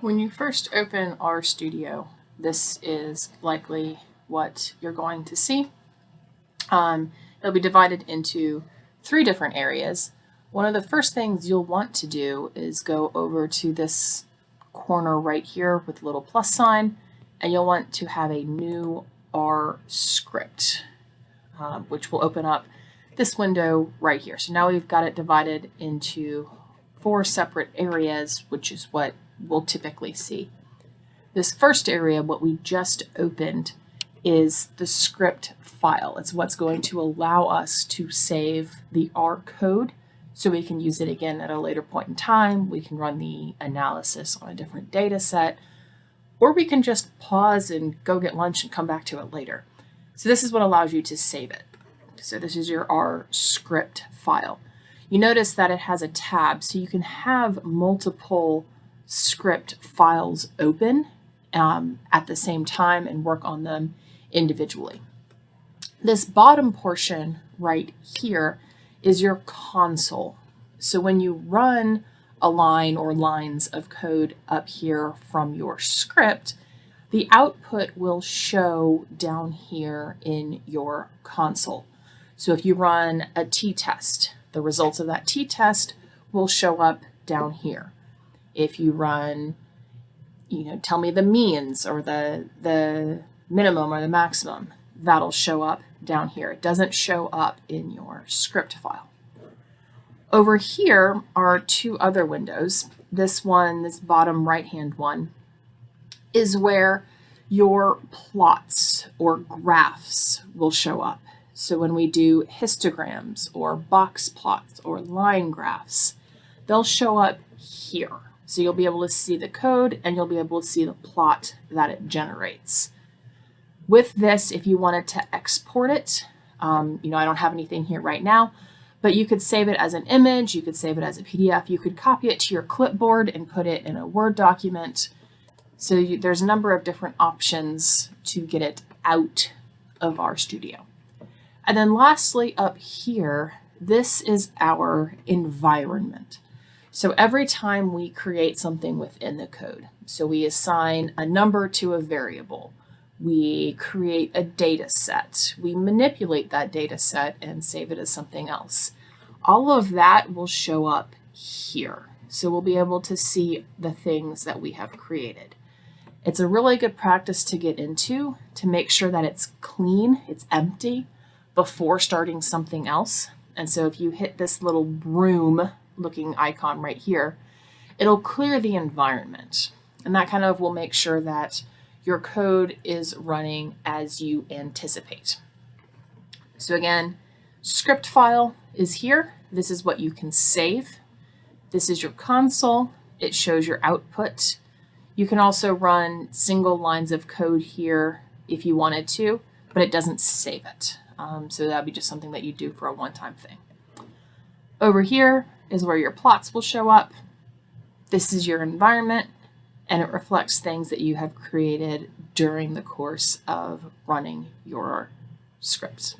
When you first open Rstudio, this is likely what you're going to see. It'll be divided into three different areas. One of the first things you'll want to do is go over to this corner right here with a little plus sign, and you'll want to have a new R script, which will open up this window right here. So now we've got it divided into four separate areas, which is what we'll typically see. This first area, what we just opened, is the script file. It's what's going to allow us to save the R code so we can use it again at a later point in time. We can run the analysis on a different data set, or we can just pause and go get lunch and come back to it later. So this is what allows you to save it. So this is your R script file. You notice that it has a tab, so you can have multiple script files open at the same time and work on them individually. This bottom portion right here is your console. So when you run a line or lines of code up here from your script, the output will show down here in your console. So if you run a t-test, the results of that t-test will show up down here. If you run, tell me the means or the minimum or the maximum, that'll show up down here. It doesn't show up in your script file. Over here are two other windows. This one, this bottom right-hand one, is where your plots or graphs will show up. So when we do histograms or box plots or line graphs, they'll show up here. So you'll be able to see the code and you'll be able to see the plot that it generates. With this, if you wanted to export it, I don't have anything here right now, but you could save it as an image, you could save it as a PDF, you could copy it to your clipboard and put it in a Word document. So there's a number of different options to get it out of Rstudio. And then lastly up here, this is our environment. So every time we create something within the code, so we assign a number to a variable, we create a data set, we manipulate that data set and save it as something else. All of that will show up here. So we'll be able to see the things that we have created. It's a really good practice to get into to make sure that it's clean, it's empty before starting something else. And so if you hit this little broom looking icon right here, it'll clear the environment. And that kind of will make sure that your code is running as you anticipate. So again, script file is here. This is what you can save. This is your console. It shows your output. You can also run single lines of code here if you wanted to, but it doesn't save it. So that'd be just something that you do for a one-time thing. Over here is where your plots will show up. This is your environment, and it reflects things that you have created during the course of running your scripts.